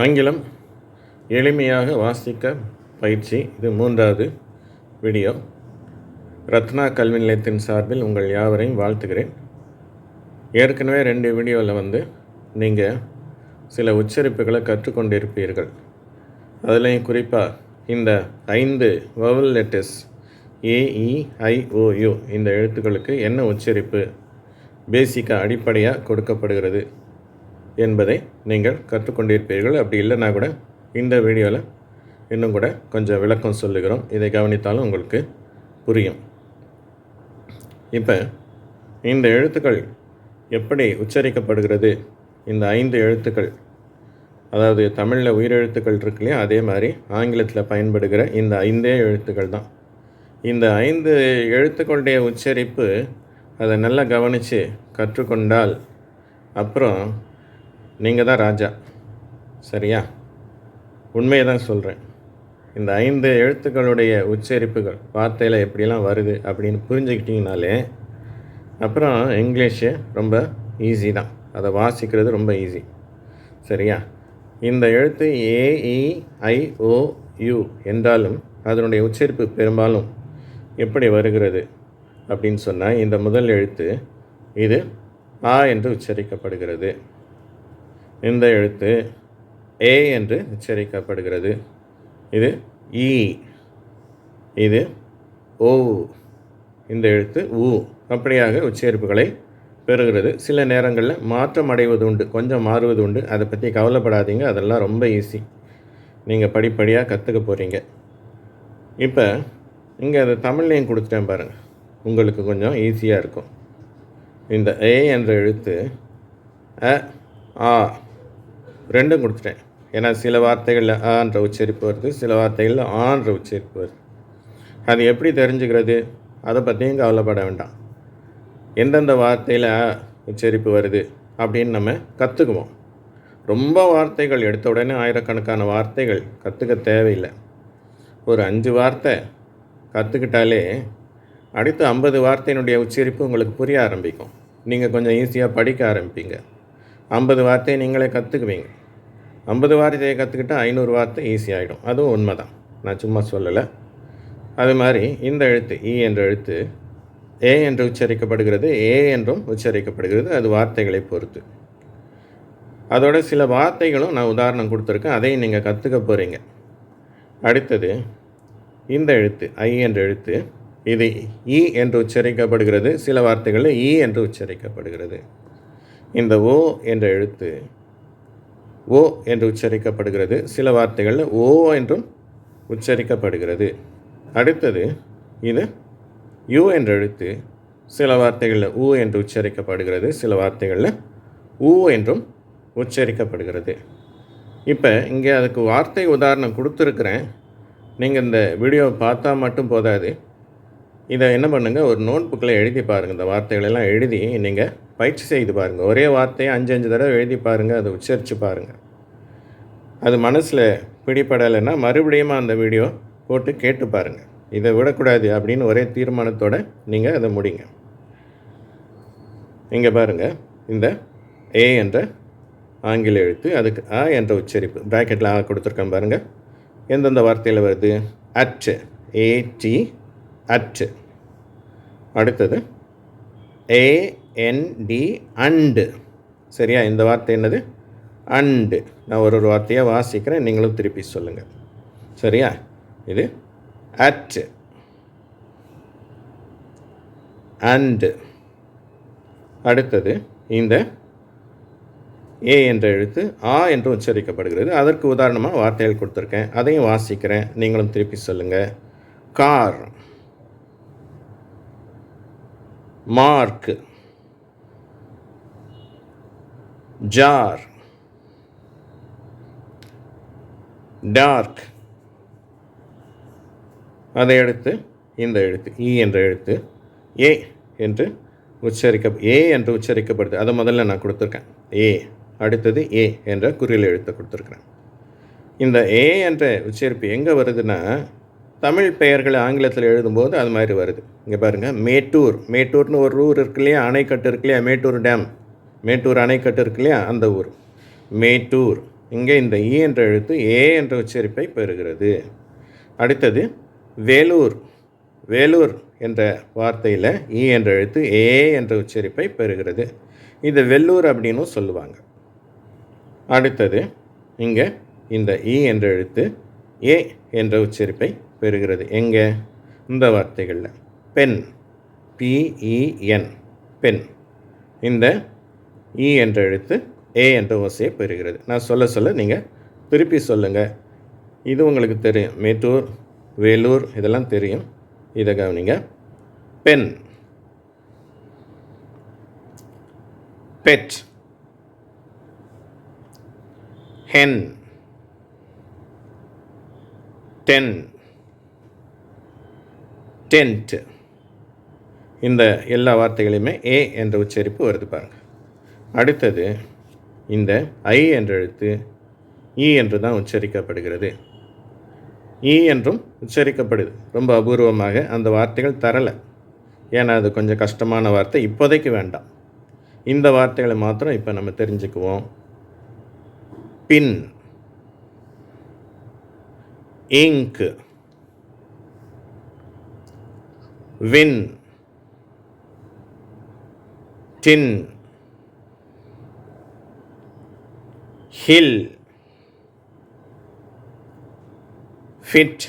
ஆங்கிலம் எளிமையாக வாசிக்க பயிற்சி. இது 3வது வீடியோ. ரத்னா கல்வி நிலையத்தின் சார்பில் உங்கள் யாவரையும் வாழ்த்துகிறேன். ஏற்கனவே 2 வீடியோவில் நீங்கள் சில உச்சரிப்புகளை கற்றுக்கொண்டிருப்பீர்கள். அதுலேயும் குறிப்பாக இந்த 5 வவல் லெட்டர்ஸ் AEIOU இந்த எழுத்துக்களுக்கு என்ன உச்சரிப்பு பேசிக்காக அடிப்படையாக கொடுக்கப்படுகிறது என்பதை நீங்கள் கற்றுக்கொண்டிருப்பீர்கள். அப்படி இல்லைன்னா கூட இந்த வீடியோவில் இன்னும் கூட கொஞ்சம் விளக்கம் சொல்லுகிறோம். இதை கவனித்தாலும் உங்களுக்கு புரியும். இப்போ இந்த எழுத்துக்கள் எப்படி உச்சரிக்கப்படுகிறது, இந்த 5 எழுத்துக்கள், அதாவது தமிழில் உயிரெழுத்துக்கள் இருக்கு இல்லையா, அதே மாதிரி ஆங்கிலத்தில் பயன்படுகிற இந்த 5 எழுத்துக்கள் தான். இந்த 5 எழுத்துக்களுடைய உச்சரிப்பு அதை நல்லா கவனித்து கற்றுக்கொண்டால் அப்புறம் நீங்கள் தான் ராஜா. சரியா? உண்மையை தான் சொல்கிறேன். இந்த 5 எழுத்துக்களுடைய உச்சரிப்புகள் வார்த்தையில் எப்படியெல்லாம் வருது அப்படின்னு புரிஞ்சுக்கிட்டிங்கனாலே அப்புறம் இங்கிலீஷு ரொம்ப ஈஸி தான். அதை வாசிக்கிறது ரொம்ப ஈஸி. சரியா? இந்த எழுத்து AEIOU என்றாலும் அதனுடைய உச்சரிப்பு பெரும்பாலும் எப்படி வருகிறது அப்படின்னு சொன்னால், இந்த முதல் எழுத்து இது ஆ என்று உச்சரிக்கப்படுகிறது. இந்த எழுத்து ஏ என்று உச்சரிக்கப்படுகிறது. இது ஈ, இது ஓ, இந்த எழுத்து ஊ. அப்படியாக உச்சரிப்புகளை பெறுகிறது. சில நேரங்களில் மாற்றம் அடைவது உண்டு, கொஞ்சம் மாறுவது உண்டு. அதை பற்றி கவலைப்படாதீங்க, அதெல்லாம் ரொம்ப ஈஸி. நீங்கள் படிப்படியாக கற்றுக்க போகிறீங்க. இப்போ இங்கே அது தமிழ்லையும் கொடுத்துட்டேன் பாருங்கள், உங்களுக்கு கொஞ்சம் ஈஸியாக இருக்கும். இந்த ஏ என்ற எழுத்து அ ஆ ரெண்டும் கொடுத்துட்டேன். ஏன்னா சில வார்த்தைகளில் ஆன்ற உச்சரிப்பு வருது, சில வார்த்தைகளில் ஆன்ற உச்சரிப்பு வருது. அது எப்படி தெரிஞ்சுக்கிறது, அதை பற்றியும் கவலைப்பட வேண்டாம். எந்தெந்த வார்த்தையில் உச்சரிப்பு வருது அப்படின்னு நம்ம கற்றுக்குவோம். ரொம்ப வார்த்தைகள் எடுத்த உடனே ஆயிரக்கணக்கான வார்த்தைகள் கற்றுக்க தேவையில்லை. ஒரு 5 வார்த்தை கற்றுக்கிட்டாலே அடுத்த 50 வார்த்தையினுடைய உச்சரிப்பு உங்களுக்கு புரிய ஆரம்பிக்கும். நீங்கள் கொஞ்சம் ஈஸியாக படிக்க ஆரம்பிப்பீங்க. 50 வார்த்தையை நீங்களே கற்றுக்குவீங்க. 50 வார்த்தையை கற்றுக்கிட்டால் 500 வார்த்தை ஈஸியாகிடும். அதுவும் உண்மை தான், நான் சும்மா சொல்லலை. அது மாதிரி இந்த எழுத்து ஈ என்ற எழுத்து ஏ என்று உச்சரிக்கப்படுகிறது, ஏ என்றும் உச்சரிக்கப்படுகிறது. அது வார்த்தைகளை பொறுத்து. அதோட சில வார்த்தைகளும் நான் உதாரணம் கொடுத்துருக்கேன், அதையும் நீங்கள் கற்றுக்க போகிறீங்க. அடுத்தது இந்த எழுத்து ஐ என்ற எழுத்து, இது ஈ என்று உச்சரிக்கப்படுகிறது, சில வார்த்தைகளில் ஈ என்று உச்சரிக்கப்படுகிறது. இந்த ஓ என்ற எழுத்து ஓ என்று உச்சரிக்கப்படுகிறது, சில வார்த்தைகளில் ஓ என்றும் உச்சரிக்கப்படுகிறது. அடுத்தது இது யூ என்ற எழுத்து, சில வார்த்தைகளில் ஊ என்று உச்சரிக்கப்படுகிறது, சில வார்த்தைகளில் ஊ என்றும் உச்சரிக்கப்படுகிறது. இப்போ இங்கே அதுக்கு வார்த்தை உதாரணம் கொடுத்துருக்குறேன். நீங்கள் இந்த வீடியோவை பார்த்தா மட்டும் போதாது, இதை என்ன பண்ணுங்கள், ஒரு நோட் புக்கில் எழுதி பாருங்கள். இந்த வார்த்தைகளெல்லாம் எழுதி நீங்கள் பயிற்சி செய்து பாருங்கள். ஒரே வார்த்தையை 5 தடவை எழுதி பாருங்கள், அதை உச்சரித்து பாருங்கள். அது மனசில் பிடிப்படலைன்னா மறுபடியும் அந்த வீடியோ போட்டு கேட்டு பாருங்கள். இதை விடக்கூடாது அப்படின்னு ஒரே தீர்மானத்தோடு நீங்கள் அதை முடிங்க. இங்கே பாருங்கள், இந்த ஏ என்ற ஆங்கில எழுத்து, அதுக்கு ஆ என்ற உச்சரிப்பு ப்ராக்கெட்டில் ஆ கொடுத்துருக்கேன் பாருங்கள். எந்தெந்த வார்த்தையில் வருது? At, A T, at. அடுத்தது AND, அண்டு. சரியா? இந்த வார்த்தை என்னது? அண்டு. நான் ஒரு வார்த்தையாக வாசிக்கிறேன், நீங்களும் திருப்பி சொல்லுங்கள். சரியா? இது அட், அண்டு. அடுத்தது இந்த ஏ என்ற எழுத்து ஆ என்று உச்சரிக்கப்படுகிறது. அதற்கு உதாரணமாக வார்த்தைகள் கொடுத்துருக்கேன், அதையும் வாசிக்கிறேன், நீங்களும் திருப்பி சொல்லுங்கள். Car, mark, jar, dark. அதை அடுத்து இந்த எழுத்து ஈ என்ற எழுத்து ஏ என்று உச்சரிக்கப்படுது. அதை முதல்ல நான் கொடுத்துருக்கேன், ஏ. அடுத்தது ஏ என்ற குறில் எழுத்தை கொடுத்துருக்குறேன். இந்த ஏ என்ற உச்சரிப்பு எங்கே வருதுன்னா, தமிழ் பெயர்களை ஆங்கிலத்தில் எழுதும்போது அது மாதிரி வருது. இங்கே பாருங்கள், மேட்டூர். மேட்டூர்னு ஒரு ஊர் இருக்கு இல்லையா, அணைக்கட்டு இருக்கு இல்லையா, மேட்டூர் டேம், மேட்டூர் அணைக்கட்டு இருக்கு இல்லையா, அந்த ஊர் மேட்டூர் இங்கே இந்த ஈ என்ற எழுத்து ஏ என்ற உச்சரிப்பை பெறுகிறது. அடுத்தது வேலூர். வேலூர் என்ற வார்த்தையில் ஈ என்ற எழுத்து ஏ என்ற உச்சரிப்பை பெறுகிறது. இது வெள்ளூர் அப்படின்னு சொல்லுவாங்க. அடுத்தது இங்கே இந்த ஈ என்ற எழுத்து ஏ என்ற உச்சரிப்பை பெறுகிறது. எங்கே? இந்த வார்த்தைகளில் பென், PEN, பென். இந்த ஈ என்ற எழுத்து ஏ என்ற ஓசையை பெறுகிறது. நான் சொல்ல நீங்கள் திருப்பி சொல்லுங்கள். இது உங்களுக்கு தெரியும். மேட்டூர், வேலூர் இதெல்லாம் தெரியும். இதை கவனிங்க. Pen, bed, hen, ten, tent. இந்த எல்லா வார்த்தைகளையுமே ஏ என்ற உச்சரிப்பு வருது பாருங்கள். அடுத்தது இந்த ஐ என்ற எழுத்து ஈ என்று தான் உச்சரிக்கப்படுகிறது. ஈ என்றும் உச்சரிக்கப்படுது. ரொம்ப அபூர்வமாக அந்த வார்த்தைகள் தரலை. ஏன்னா அது கொஞ்சம் கஷ்டமான வார்த்தை, இப்போதைக்கு வேண்டாம். இந்த வார்த்தைகளை மாத்திரம் இப்போ நம்ம தெரிஞ்சுக்குவோம். பின், இங்க், வின், டின், ஹில், ஃபிட்,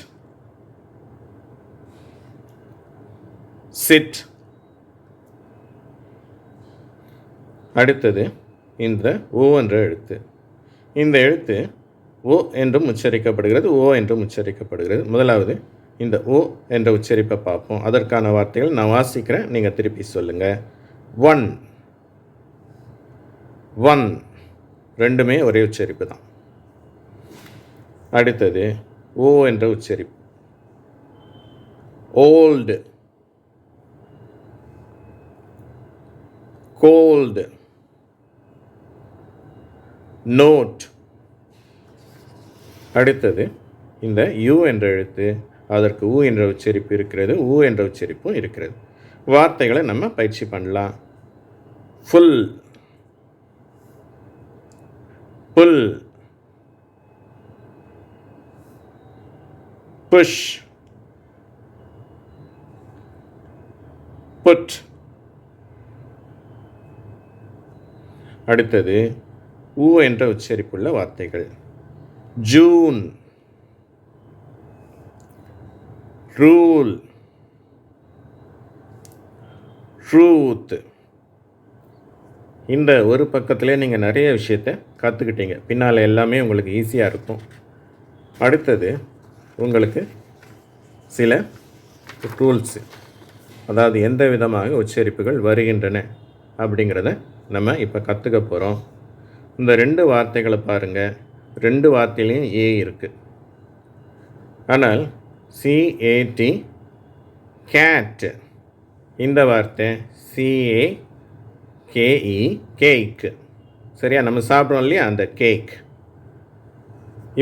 சிட். அடுத்தது இந்த ஓ என்ற எழுத்து. இந்த எழுத்து ஓ என்றும் உச்சரிக்கப்படுகிறது, ஓ என்றும் உச்சரிக்கப்படுகிறது. முதலாவது இந்த ஓ என்ற உச்சரிப்பை பார்ப்போம். அதற்கான வார்த்தைகள் நான் வாசிக்கிறேன், நீங்கள் திருப்பி சொல்லுங்கள். ஒன், ஒன், ரெண்டுமே ஒரே உச்சரிப்பு தான். அடுத்தது ஓ என்ற உச்சரிப்பு. Old, gold, note. அடுத்தது இந்த யூ என்ற எழுத்து, அதற்கு ஊ என்ற உச்சரிப்பு இருக்கிறது, ஊ என்ற உச்சரிப்பும் இருக்கிறது. வார்த்தைகளை நம்ம பயிற்சி பண்ணலாம். ஃபுல், புல், புஷ், புட். அடுத்தது ஊ என்ற உச்சரிப்புள்ள வார்த்தைகள். June, rule, truth. இந்த ஒரு பக்கத்திலே நீங்கள் நிறைய விஷயத்தை கற்றுக்கிட்டீங்க. பின்னால் எல்லாமே உங்களுக்கு ஈஸியாக இருக்கும். அடுத்தது உங்களுக்கு சில ரூல்ஸு, அதாவது எந்த விதமாக உச்சரிப்புகள் வருகின்றன அப்படிங்கிறத நம்ம இப்போ கற்றுக்க போகிறோம். இந்த ரெண்டு வார்த்தைகளை பாருங்கள். ரெண்டு வார்த்தையிலையும் ஏ இருக்குது. ஆனால் CAT, கேட். இந்த வார்த்தை CAKE, கேக். சரியா? நம்ம சாப்பிட்றோம் இல்லையா, அந்த கேக்.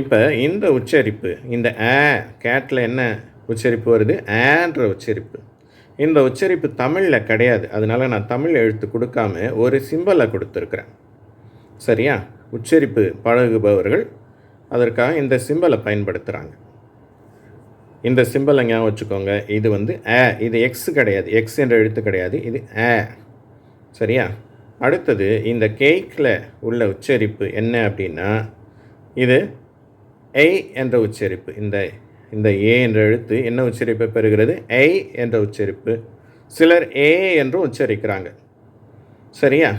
இப்போ இந்த உச்சரிப்பு, இந்த கேட்டில் என்ன உச்சரிப்பு வருது? ஆன்ற உச்சரிப்பு. இந்த உச்சரிப்பு தமிழில் கிடையாது. அதனால் நான் தமிழ் எழுத்து கொடுக்காம ஒரு சிம்பலை கொடுத்துருக்குறேன். சரியா? உச்சரிப்பு பழகுபவர்கள் அதற்காக இந்த சிம்பலை பயன்படுத்துகிறாங்க. இந்த சிம்பலை ஞாபகம் வச்சுக்கோங்க. இது வந்து இது எக்ஸ் கிடையாது, எக்ஸ் என்ற எழுத்து கிடையாது, இது சரியா? அடுத்தது இந்த கேக்கில் உள்ள உச்சரிப்பு என்ன அப்படின்னா, இது ஐ என்ற உச்சரிப்பு. இந்த ஏ என்ற எழுத்து என்ன உச்சரிப்பை பெறுகிறது? ஐ என்ற உச்சரிப்பு. சிலர் ஏ என்றும் உச்சரிக்கிறாங்க. சரியா?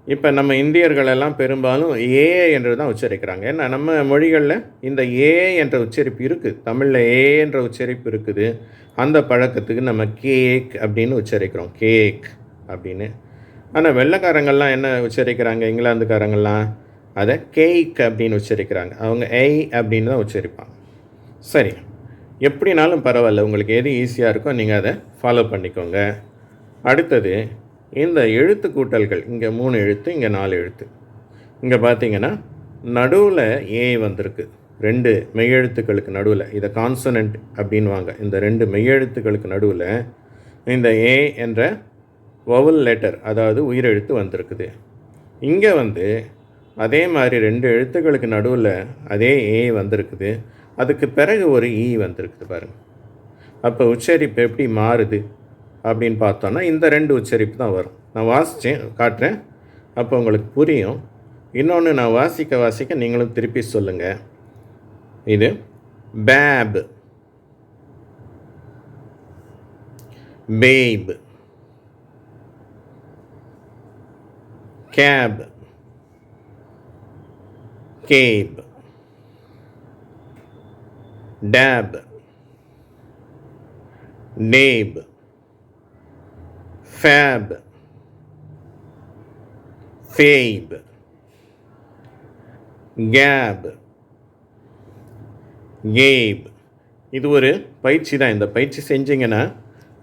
இப்போ நம்ம இந்தியர்களெல்லாம் பெரும்பாலும் ஏ என்று தான் உச்சரிக்கிறாங்க. ஏன்னா நம்ம மொழிகளில் இந்த ஏ என்ற உச்சரிப்பு இருக்குது. தமிழில் ஏ என்ற உச்சரிப்பு இருக்குது. அந்த பழக்கத்துக்கு நம்ம கேக் அப்படின்னு உச்சரிக்கிறோம், கேக் அப்படின்னு. ஆனால் வெள்ளைக்காரங்கள்லாம் என்ன உச்சரிக்கிறாங்க? இங்கிலாந்துக்காரங்கள்லாம் அதை கேக் அப்படின்னு உச்சரிக்கிறாங்க. அவங்க ஐ அப்படின்னு தான் உச்சரிப்பாங்க. சரி, எப்படினாலும் பரவாயில்ல, உங்களுக்கு எது ஈஸியாக இருக்கோ நீங்கள் அதை ஃபாலோ பண்ணிக்கோங்க. அடுத்தது இந்த எழுத்து கூட்டல்கள். இங்கே 3 எழுத்து, இங்கே 4 எழுத்து. இங்கே பார்த்தீங்கன்னா நடுவில் ஏ வந்திருக்கு. 2 மெய்யெழுத்துக்களுக்கு நடுவில், இதை கான்சனன்ட் அப்படின்வாங்க. இந்த 2 மெய்யெழுத்துக்களுக்கு நடுவில் இந்த ஏ என்ற வவல் லெட்டர், அதாவது உயிரெழுத்து வந்திருக்குது. இங்கே வந்து அதே மாதிரி 2 எழுத்துக்களுக்கு நடுவில் அதே ஏ வந்திருக்குது. அதுக்கு பிறகு ஒரு ஈ வந்திருக்குது பாருங்கள். அப்போ உச்சரிப்பு எப்படி மாறுது அப்படின்னு பார்த்தோன்னா இந்த 2 உச்சரிப்பு தான் வரும். நான் வாசித்தேன் காட்டுறேன், அப்போ உங்களுக்கு புரியும். இன்னொன்று நான் வாசிக்க நீங்களும் திருப்பி சொல்லுங்கள். இது pap, pap, cap, cap, tap, nap, fap, fap, cap, cap. இது ஒரு பயிற்சி தான். இந்த பயிற்சி செஞ்சிங்கன்னா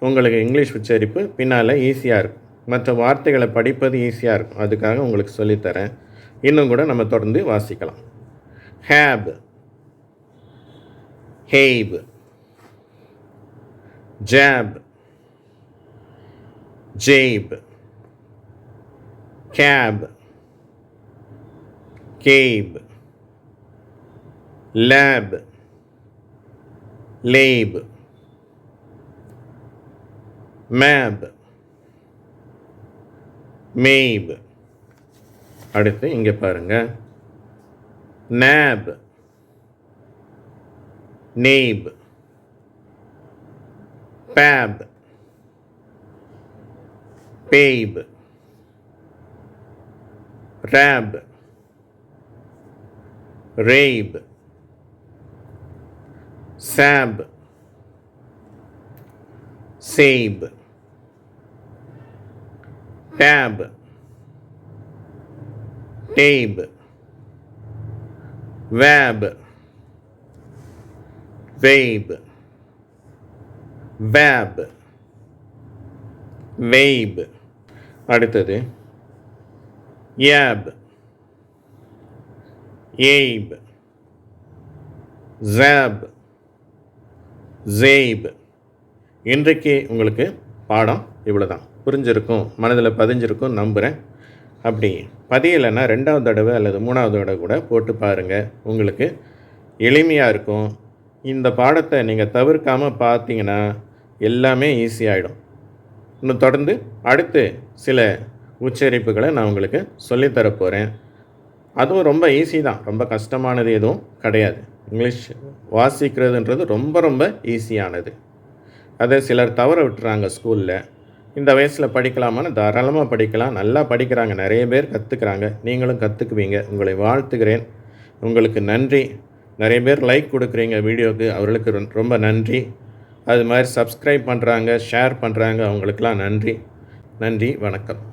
உங்களுக்கு இங்கிலீஷ் உச்சரிப்பு பின்னால் ஈஸியாக இருக்கும். மற்ற வார்த்தைகளை படிப்பது ஈஸியாக இருக்கும். அதுக்காக உங்களுக்கு சொல்லித்தரேன். இன்னும் கூட நம்ம தொடர்ந்து வாசிக்கலாம். Hap, hap, jap, jap, cap, cap, lap, lap, map, map. அடுத்து இங்கே பாருங்கள். Nap, nap, pap, pap, rap, rap, sap, sap, tap, tap, wap, wap, wap, wap. அடுத்தது யாப், ஏப், ஜாப், ஜேப். இன்றைக்கு உங்களுக்கு பாடம் இவ்வளோ தான். புரிஞ்சிருக்கும், மனதில் பதிஞ்சிருக்கும் நம்புகிறேன். அப்படி பதியலைன்னா 2வது தடவை அல்லது 3வது தடவை கூட போட்டு பாருங்கள். உங்களுக்கு எளிமையாக இருக்கும். இந்த பாடத்தை நீங்கள் தவிர்க்காமல் பார்த்தீங்கன்னா எல்லாமே ஈஸியாகிடும். இன்னும் தொடர்ந்து அடுத்து சில உச்சரிப்புகளை நான் உங்களுக்கு சொல்லித்தரப்போகிறேன். அதுவும் ரொம்ப ஈஸி தான், ரொம்ப கஷ்டமானது எதுவும் கிடையாது. இங்கிலீஷ் வாசிக்கிறதுன்றது ரொம்ப ரொம்ப ஈஸியானது. அதை சிலர் தவற விட்டுறாங்க ஸ்கூலில். இந்த வயசில் படிக்கலாமான்னு தாராளமாக படிக்கலாம். நல்லா படிக்கிறாங்க, நிறைய பேர் கற்றுக்குறாங்க. நீங்களும் கற்றுக்குவீங்க. உங்களை வாழ்த்துகிறேன். உங்களுக்கு நன்றி. நிறைய பேர் லைக் கொடுக்குறீங்க வீடியோவுக்கு, அவர்களுக்கு ரொம்ப நன்றி. அது மாதிரி சப்ஸ்கிரைப் பண்ணுறாங்க, ஷேர் பண்ணுறாங்க, அவங்களுக்கெல்லாம் நன்றி. நன்றி, வணக்கம்.